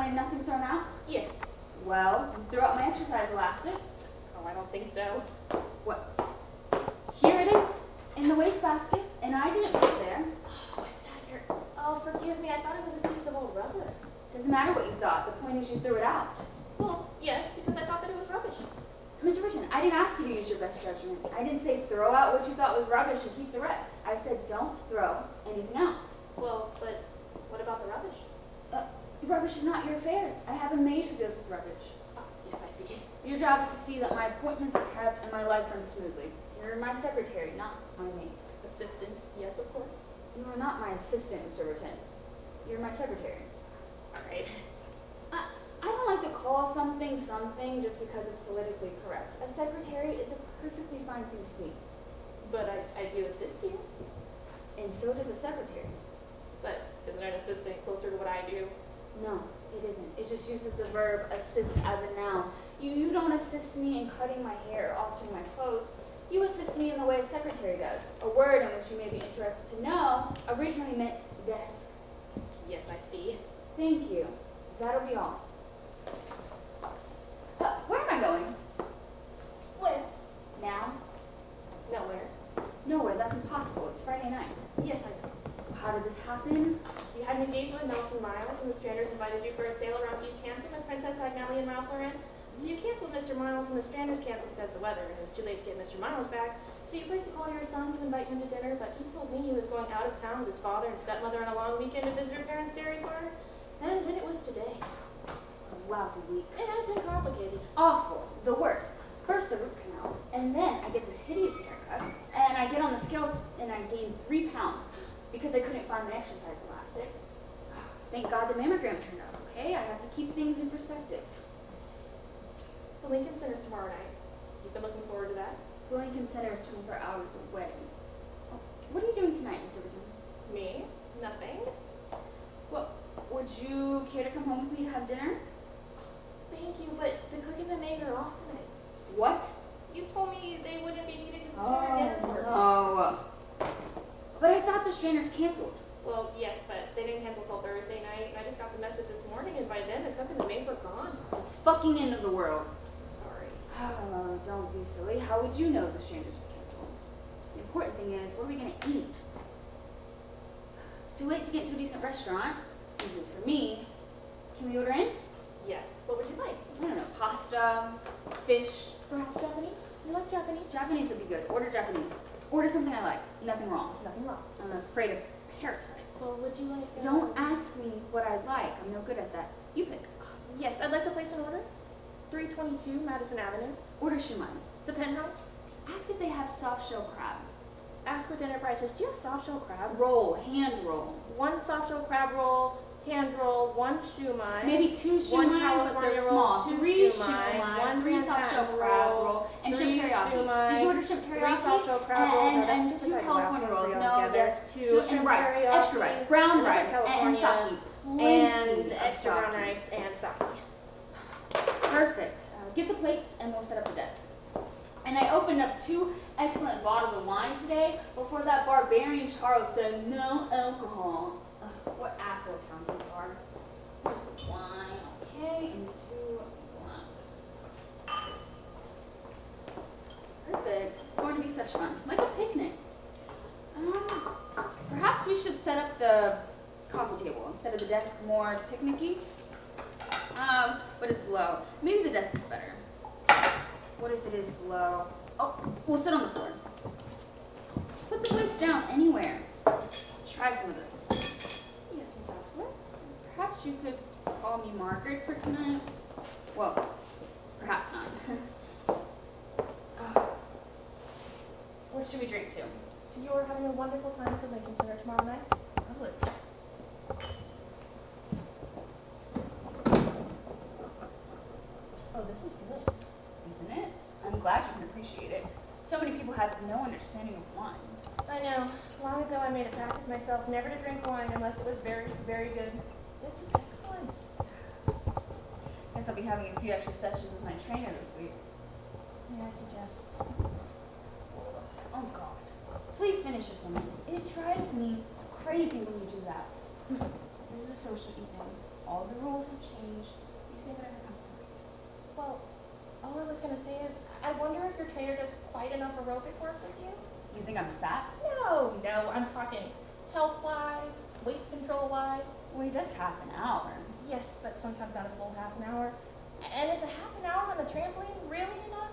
wanted nothing thrown out? Yes. Well, you threw out my exercise elastic. Oh, I don't think so. What? Here it is, in the wastebasket, and I didn't put it there. Oh, I sat here. Oh, forgive me. I thought it was a piece of old rubber. Doesn't matter what you thought. The point is you threw it out. Well, yes, because I thought that it was rubbish. Mr. Britton, I didn't ask you to use your best judgment. I didn't say throw out what you thought was rubbish and keep the rest. I said don't throw anything out. Well, but what about the rubbish? Rubbish is not your affairs. I have a maid who deals with rubbish. Oh, yes, I see. Your job is to see that my appointments are kept and my life runs smoothly. You're my secretary, not my maid. Assistant, yes, of course. You are not my assistant, Mr. Britton. You're my secretary. All right. I don't like to call something something just because it's politically correct. A secretary is a perfectly fine thing to be. But I do assist you. And so does a secretary. But isn't an assistant closer to what I do? No, it isn't. It just uses the verb assist as a noun. You don't assist me in cutting my hair or altering my clothes. You assist me in the way a secretary does. A word in which you may be interested to know originally meant desk. Yes, I see. Thank you. That'll be all. Where am I going? Where? Now? Nowhere. Nowhere. That's impossible. It's Friday night. Yes, I know. How did this happen? You had an engagement with Nelson Miles, and the Stranders invited you for a sail around East Hampton with Princess Agnelli and Ralph Lauren. So you canceled Mr. Miles, and the Stranders canceled because of the weather, and it was too late to get Mr. Miles back. So you placed a call to your son to invite him to dinner, but he told me he was going out of town with his father and stepmother on a long weekend to visit her parents' dairy farm. And then it was today. A lousy week. It has been complicated. Awful. The worst. First the root canal, and then I get this hideous haircut, and I get on the scale and I gain 3 pounds because I couldn't find my exercise elastic. Thank God the mammogram turned out okay. I have to keep things in perspective. The Lincoln Center's tomorrow night. You've been looking forward to that? The Lincoln Center is 24 hours away. Oh, what are you doing tonight, Mr. Britton? Me? Nothing. Well, would you care to come home with me to have dinner? Thank you, but the cook and the maid are off tonight. What? You told me they wouldn't be needed because it's dinner dinner. Oh. But I thought the Stranders canceled. Well, yes, but they didn't cancel till Thursday night, and I just got the message this morning, and by then the cook and the maid were gone. It's the fucking end of the world. I'm sorry. Oh, don't be silly. How would you know the Strangers were canceled? The important thing is, what are we going to eat? It's too late to get to a decent restaurant. Even for me. Can we order in? Yes. What would you like? I don't know, pasta, fish. Perhaps Japanese? You like Japanese? Japanese would be good. Order Japanese. Order something I like. Nothing wrong. Nothing wrong. I'm afraid of parasites. Well, would you like... Don't ask me what I like. I'm no good at that. You pick. Yes, I'd like to place an order. 322 Madison Avenue. Order shumai. The Penthouse. Ask if they have soft shell crab. Ask with Enterprises, do you have soft shell crab? Roll, hand roll. 1 soft shell crab roll, hand roll, 1 shumai. Maybe 2 1 shumai, but California they're roll, small. 2 3 shumai, shumai, 1 3 soft shell Manhattan crab roll, roll, and 3 shrimp teriyaki. shumai, Did you order shrimp 3 teriyaki? soft shell crab roll. No, And that's 2 just California rolls. three No, altogether. yes, 2 2 and shrimp rice, teriyaki, extra rice, brown another rice, and California, sake. and Plenty of extra brown sake. rice and sake. Perfect. Get the plates and we'll set up the desk. And I opened up 2 excellent bottles of wine today before that barbarian Charles said no alcohol. Ugh, what asshole accountants are. Here's the wine, okay, and 2 glasses. Perfect. It's going to be such fun. Like a picnic. Perhaps we should set up the coffee table instead of the desk more picnicky. But it's low. Maybe the desk is better. What if it is low? Oh, we'll sit on the floor. Just put the plates down anywhere. Try some of this. Yes, Miss Asworth. Perhaps you could call me Margaret for tonight. Well, perhaps not. What should we drink to? So you're having a wonderful time at the Lincoln Center tomorrow night? Lovely. Oh, this is good. Isn't it? I'm glad you can appreciate it. So many people have no understanding of wine. I know. Long ago I made a pact with myself never to drink wine unless it was very, very good. This is excellent. Guess I'll be having a few extra sessions with my trainer this week. May I suggest? Oh God. Please finish your sentence. It drives me crazy when you do that. This is a social evening. All the rules have changed. You say whatever comes to mind. Well, all I was gonna say is, I wonder if your trainer does quite enough aerobic work with you? You think I'm fat? No, I'm talking health-wise, weight control-wise. Well, he does half an hour. Yes, but sometimes not a full half an hour. And is a half an hour on the trampoline really enough?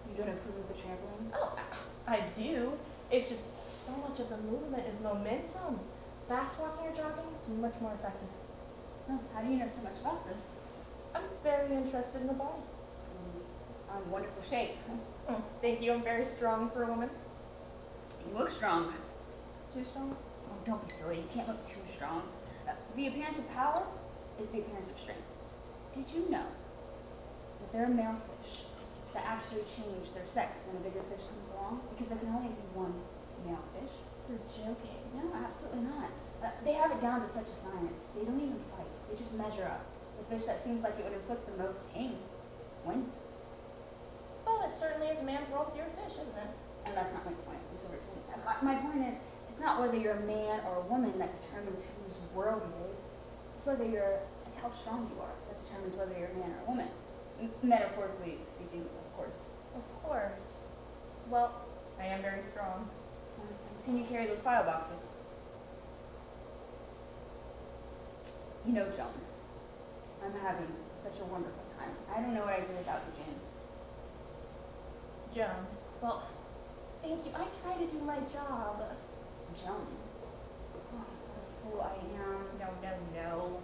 You don't approve of the trampoline? Oh, I do. It's just so much of the movement is momentum. Fast walking or jogging is much more effective. Oh, how do you know so much about this? I'm very interested in the body. I'm in wonderful shape. Thank you. I'm very strong for a woman. You look strong. Too strong? Oh, don't be silly. You can't look too strong. The appearance of power is the appearance of strength. Did you know that there are male fish that actually change their sex when a bigger fish comes along? Because there can only be one male fish. You're joking. No, absolutely not. They have it down to such a science. They don't even fight. They just measure up. The fish that seems like it would inflict the most pain wins. Well, it certainly is a man's world if you're a fish, isn't it? And that's not my point. My point is, it's not whether you're a man or a woman that determines whose world it is. It's it's how strong you are that determines whether you're a man or a woman. Metaphorically speaking, of course. Of course. Well, I am very strong. I've seen you carry those file boxes. You know, Joan, I'm having such a wonderful time. I don't know what I'd do without you, Jane. Joan. Well, thank you. I try to do my job. Joan? Oh, what a fool I am. No.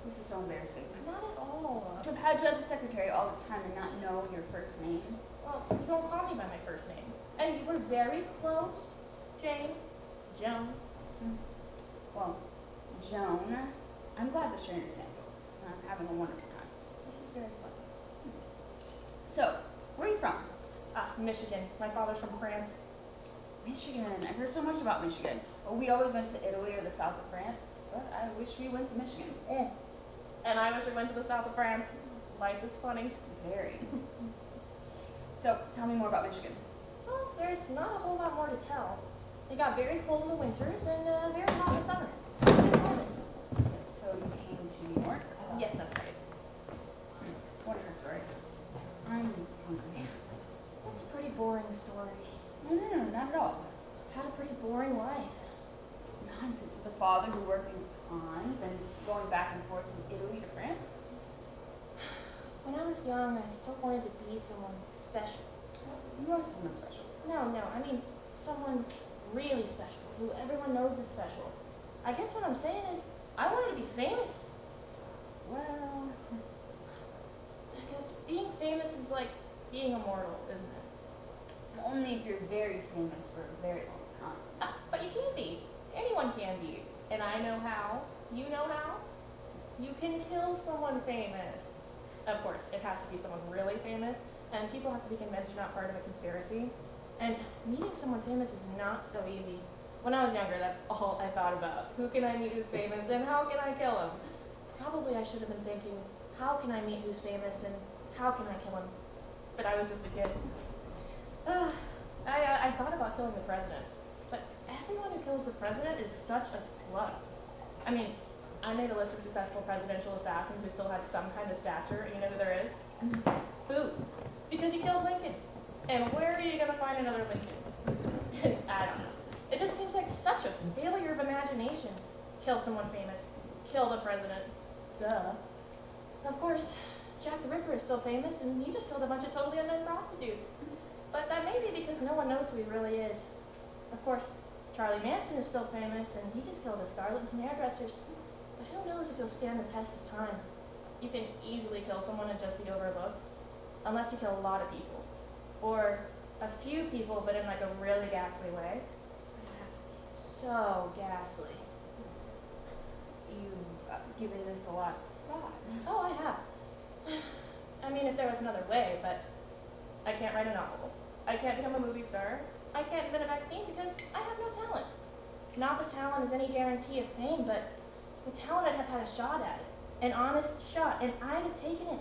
This is so embarrassing. Not at all. To have had you as a secretary all this time and not know your first name. Well, you don't call me by my first name. And you were very close, Jane. Joan. Well, Joan, I'm glad the trainer's canceled. I'm having a wonderful time. This is very pleasant. So, where are you from? Michigan. My father's from France. Michigan. I've heard so much about Michigan. Well, we always went to Italy or the south of France, but I wish we went to Michigan. And I wish we went to the south of France. Life is funny. Very. So, tell me more about Michigan. Well, there's not a whole lot more to tell. It got very cold in the winters and very hot in the summer. So you came to New York? Yes, that's right. Wonderful story. I'm hungry. That's a pretty boring story. No, not at all. Had a pretty boring life. Nonsense. With a father who worked in ponds and going back and forth from Italy to France? When I was young, I so wanted to be someone special. You are someone special. No, I mean someone really special, who everyone knows is special. I guess what I'm saying is, I wanted to be famous. Well, Because being famous is like being immortal, isn't it? only if you're very famous for a very long time. But you can be. Anyone can be. And I know how. You know how? You can kill someone famous. Of course, it has to be someone really famous, and people have to be convinced you're not part of a conspiracy. And meeting someone famous is not so easy. When I was younger, that's all I thought about. Who can I meet who's famous, and how can I kill him? Probably I should have been thinking, how can I meet who's famous, and how can I kill him? But I was just a kid. I thought about killing the president, but everyone who kills the president is such a slut. I mean, I made a list of successful presidential assassins who still had some kind of stature. You know who there is? Booth. Because he killed Lincoln. And where are you going to find another Lincoln? I don't know. It just seems like such a failure of imagination. Kill someone famous. Kill the president. Duh. Of course, Jack the Ripper is still famous, and he just killed a bunch of totally unknown prostitutes. But that may be because no one knows who he really is. Of course, Charlie Manson is still famous, and he just killed his starlets and hairdressers. But who knows if he'll stand the test of time? You can easily kill someone and just be overlooked. Unless you kill a lot of people. Or a few people, but in like a really ghastly way. It would have to be so ghastly. You've given this a lot of thought. Oh, I have. I mean, if there was another way, but I can't write a novel. I can't become a movie star. I can't invent a vaccine because I have no talent. Not that talent is any guarantee of fame, but with talent I'd have had a shot at it. An honest shot, and I'd have taken it.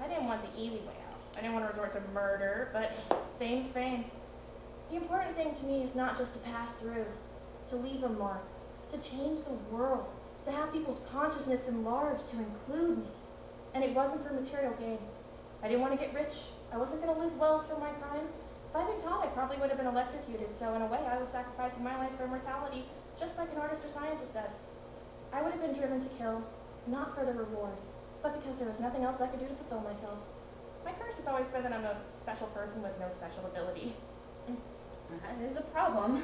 I didn't want the easy way out. I didn't want to resort to murder, but fame's fame. The important thing to me is not just to pass through, to leave a mark, to change the world. to have people's consciousness enlarged to include me. And it wasn't for material gain. I didn't want to get rich. I wasn't going to live well from my crime. If I'd been caught, I probably would have been electrocuted, so in a way I was sacrificing my life for immortality, just like an artist or scientist does. I would have been driven to kill, not for the reward, but because there was nothing else I could do to fulfill myself. My curse has always been that I'm a special person with no special ability. That is a problem.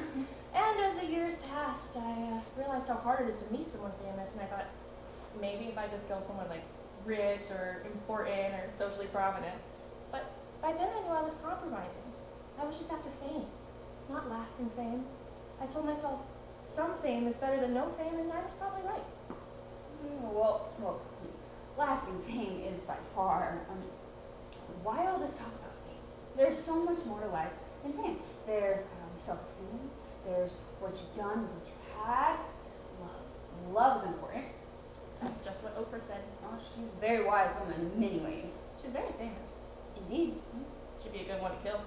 And as the years passed, I realized how hard it is to meet someone famous, and I thought, maybe if I just killed someone like rich or important or socially prominent. But by then I knew I was compromising. I was just after fame, not lasting fame. I told myself, some fame is better than no fame, and I was probably right. Well, lasting fame is by far, why all this talk about fame? There's so much more to life than fame. There's self-esteem, there's what you've done, there's what you've had, there's love. Love is important. That's just what Oprah said. Oh, she's a very wise woman in many ways. She's very famous. Indeed. Should be a good one to kill.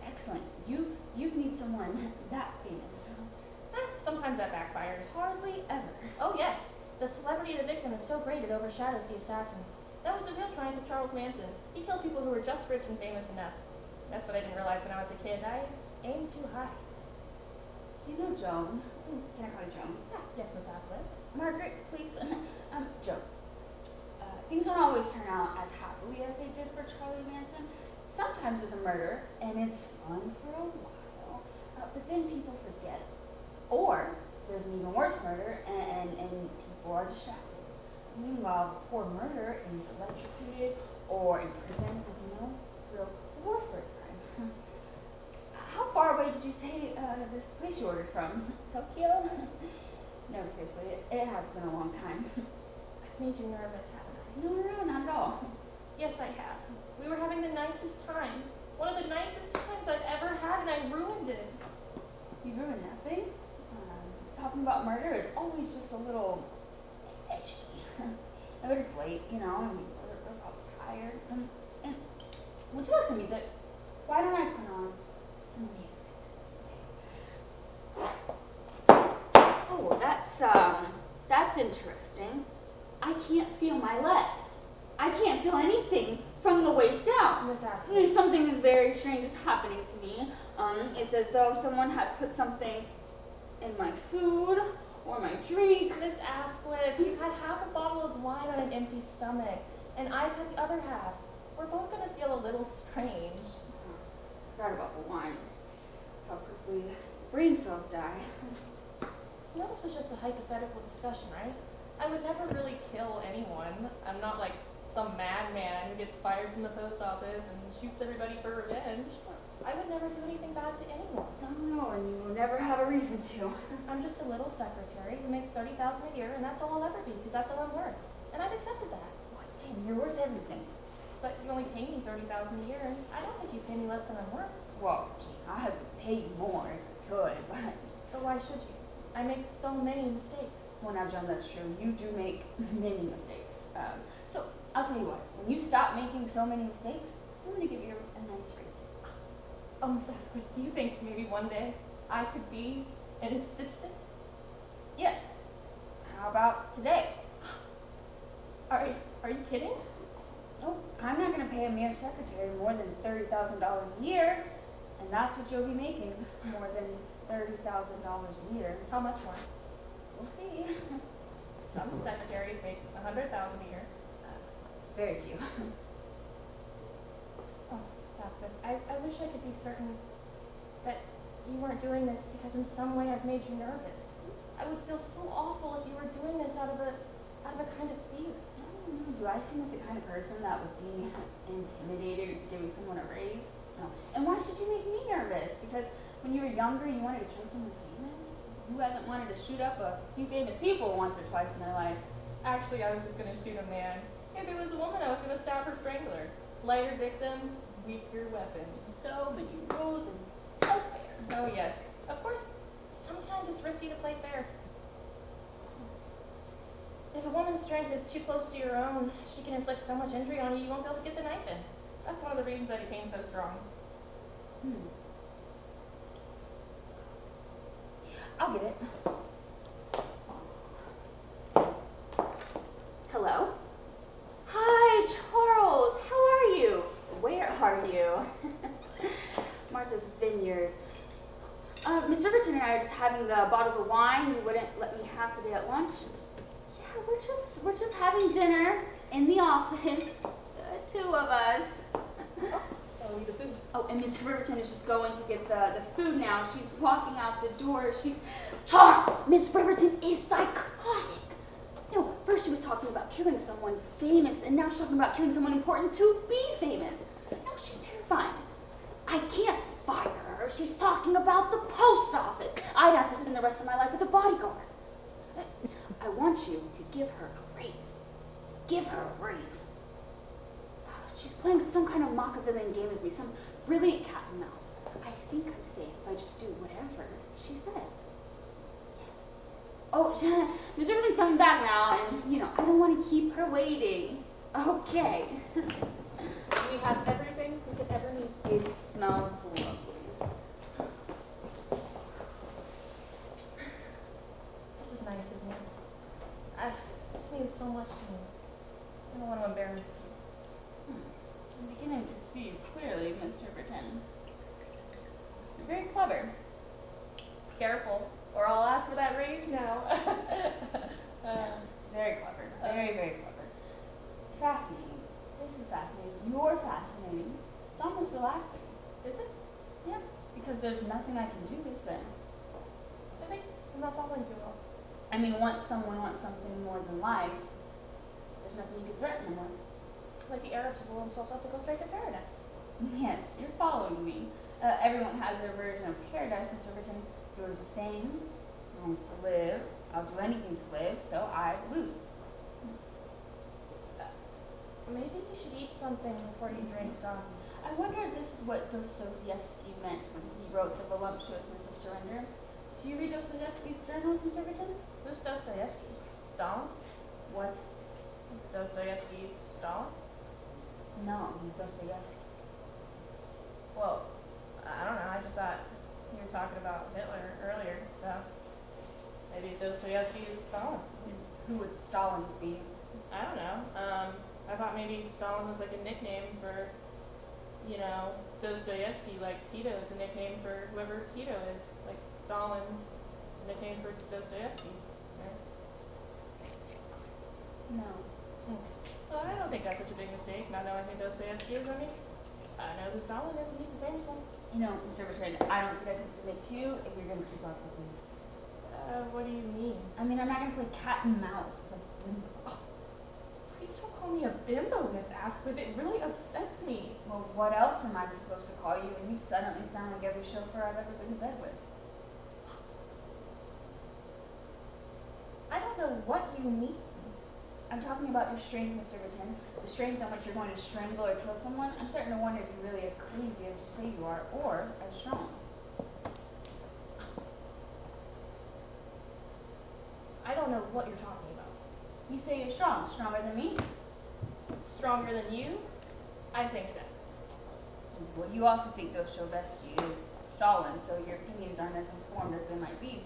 Excellent. You need someone that famous. Sometimes that backfires. Hardly ever. Oh yes, the celebrity of the victim is so great it overshadows the assassin. That was the real triumph of Charles Manson. He killed people who were just rich and famous enough. That's what I didn't realize when I was a kid. I aimed too high. You know Joan. Can I call you Joan? Yes, Miss Asquith. Margaret, please. Joan. Things don't always turn out as happily as they did for Charlie Manson. Sometimes there's a murder, and it's fun for a while, but then people forget. Or there's an even worse murder, and people are distracted. Meanwhile, poor murderer is electrocuted or in prison with no real reward for his crime. How far away did you say this place you ordered from? Tokyo? No, seriously, it has been a long time. I've made you nervous, haven't I? No, not at all. Yes, I have. We were having the nicest time. One of the nicest times I've ever had, and I ruined it. You ruined nothing? Talking about murder is always just a little edgy. But it's late, you know, and we're probably tired. And would you like some music? Why don't I put on some music? Oh, that's interesting. I can't feel my legs. I can't feel anything from the waist down. Miss Asquith. There's something that's very strange is happening to me. It's as though someone has put something in my food or my drink. Miss Asquith, you had half a bottle of wine on an empty stomach, and I've had the other half. We're both going to feel a little strange. Forgot about the wine. How quickly brain cells die. You know, this was just a hypothetical discussion, right? I would never really kill anyone. I'm not like some madman who gets fired from the post office and shoots everybody for revenge. I would never do anything bad to anyone. No, and you will never have a reason to. I'm just a little secretary who makes $30,000 a year, and that's all I'll ever be, because that's all I'm worth. And I've accepted that. What, Jane, you're worth everything. But you only pay me $30,000 a year, and I don't think you pay me less than I'm worth. Well, Jane, I have paid more if I could, but... But why should you? I make so many mistakes. Well, now, John, that's true. You do make many mistakes. So, I'll tell you what. When you stop making so many mistakes, I'm going to give you a nice raise. Oh, Miss Asquith, do you think maybe one day I could be an assistant? Yes. How about today? Are you kidding? No, I'm not going to pay a mere secretary more than $30,000 a year, and that's what you'll be making, more than $30,000 a year. How much more? We'll see. Some secretaries make $100,000 a year. Very few. Oh, Asquith, I wish I could be certain that you weren't doing this because in some way I've made you nervous. I would feel so awful if you were doing this out of a kind of fear. Do I seem like the kind of person that would be intimidated giving someone a raise? No. And why should you make me nervous? Because when you were younger, you wanted to kill someone famous? Who hasn't wanted to shoot up a few famous people once or twice in their life? Actually, I was just going to shoot a man. If it was a woman, I was going to stab her strangler. Lighter victim, weaker weapons. So many rules and so fair. Oh yes. Of course, sometimes it's risky to play fair. If a woman's strength is too close to your own, she can inflict so much injury on you, you won't be able to get the knife in. That's one of the reasons I became so strong. I'll get it. wine you wouldn't let me have today at lunch. Yeah, we're just having dinner in the office, the two of us. I'll eat the food. Oh, and Miss Riverton is just going to get the food now. She's walking out the door. Miss Riverton is psychotic. No, first she was talking about killing someone famous, and now she's talking about killing someone important to be famous. No, she's terrifying. I can't fire her. She's talking about the post office. I'd have to spend the rest of my life with a bodyguard. I want you to give her a raise. Give her a raise. She's playing some kind of Machiavellian game with me, some brilliant cat and mouse. I think I'm safe if I just do whatever she says. Yes. Oh, Miss Riverton's coming back now, and, I don't want to keep her waiting. Okay. We have everything we could ever need. It smells lovely. This is nice, isn't it? This means so much to me. I don't want to embarrass you. I'm beginning to see clearly, Miss Riverton. You're very clever. Careful, or I'll ask for that raise now. Very clever. Very, very clever. Fascinating. This is fascinating. You're fascinating. It's almost relaxing. Is it? Yeah, because there's nothing I can do, is there? I think I'm not following too well. I mean, once someone wants something more than life, there's nothing you can threaten them with. Like the Arabs who blow themselves up to go straight to paradise. Yes, you're following me. Everyone has their version of paradise, Miss Riverton. Yours is fame, mine's to live. I'll do anything to live, so I lose. Maybe you should eat something before you drink some. I wonder if this is what Dostoevsky meant when he wrote The Voluptuousness of Surrender. Do you read Dostoevsky's journals, Miss Riverton? Who's Dostoevsky? Stalin? What? Dostoevsky Stalin? No, he's Dostoevsky. Well, I don't know. I just thought you were talking about Hitler earlier, so maybe Dostoevsky is Stalin. Who would Stalin be? I don't know. I thought maybe Stalin was like a nickname for, Dostoevsky, like Tito is a nickname for whoever Tito is. Like Stalin, a nickname for Dostoevsky. Right? No. Well, I don't think that's such a big mistake, not knowing who Dostoevsky is. I mean, I know who Stalin is, and he's a famous one. Miss Riverton, I don't think I can submit to you if you're going to keep up with this. What do you mean? I mean, I'm not going to play cat and mouse with a bimbo. Oh, please don't call me a bimbo, Miss Asquith. It really upsets me. Well, what else am I supposed to call you when you suddenly sound like every chauffeur I've ever been to bed with? I don't know what you mean. I'm talking about your strength, Miss Riverton. The strength on which you're going to strangle or kill someone. I'm starting to wonder if you're really as crazy as you say you are, or as strong. I don't know what you're talking about. You say you're strong. Stronger than me? Stronger than you? I think so. Well, you also think Dostoevsky is Stalin, so your opinions aren't as informed as they might be.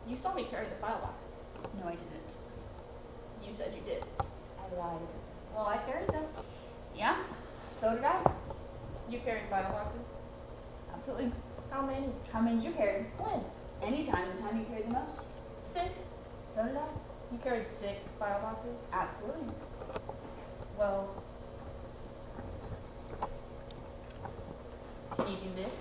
You saw me carry the file boxes. No, I didn't. You said you did. I lied. Well, I carried them. Yeah? So did I. You carried file boxes? Absolutely. How many? How many did you carry? When? Anytime. The time you carried the most. 6. So did I. You carried 6 file boxes? Absolutely. Well, can you do this?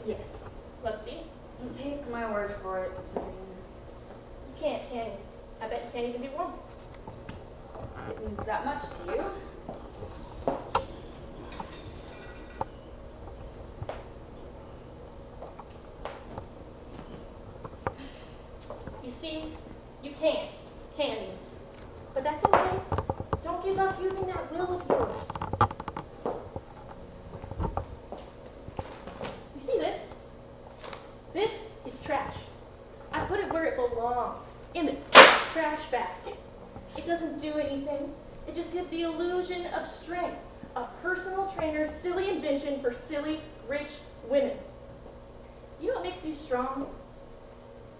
Yes. Let's see. You take my word for it, Miss Riverton. You can't, can you? I bet you can't even do one. It means that much to you. You see, you can't, can you? But that's okay. Don't give up using that will of yours. You see this? This is trash. I put it where it belongs, in the trash basket. It doesn't do anything. It just gives the illusion of strength. A personal trainer's silly invention for silly, rich women. You know what makes you strong?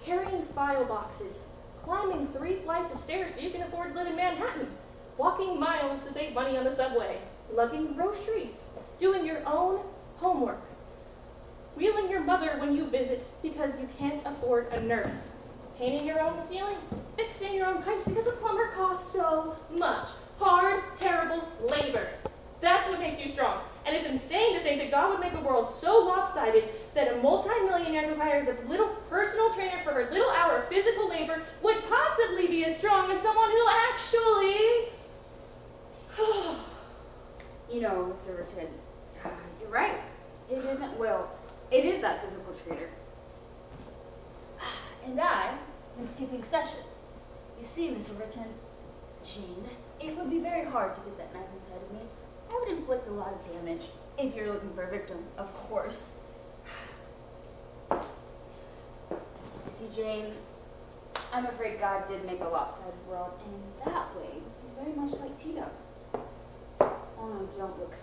Carrying file boxes, climbing 3 flights of stairs so you can afford to live in Manhattan, walking miles to save money on the subway, lugging groceries, doing your own homework, wheeling your mother when you visit because you can't afford a nurse, painting your own ceiling, fixing your own pipes because the plumber costs so much. Hard, terrible labor. That's what makes you strong. And it's insane to think that God would make a world so lopsided that a multi-millionaire who hires a little personal trainer for her little hour of physical labor would possibly be as strong as someone who actually... You know, Mr. Richard, you're right. It isn't Will. It is that physical trainer. And I've been skipping sessions. You see, Mr. Richard, Jean, it would be very hard to get that knife inside of me. I would inflict a lot of damage if you're looking for a victim, of course. You see, Jane, I'm afraid God did make a lopsided world, and in that way, he's very much like Tito. Oh no, don't look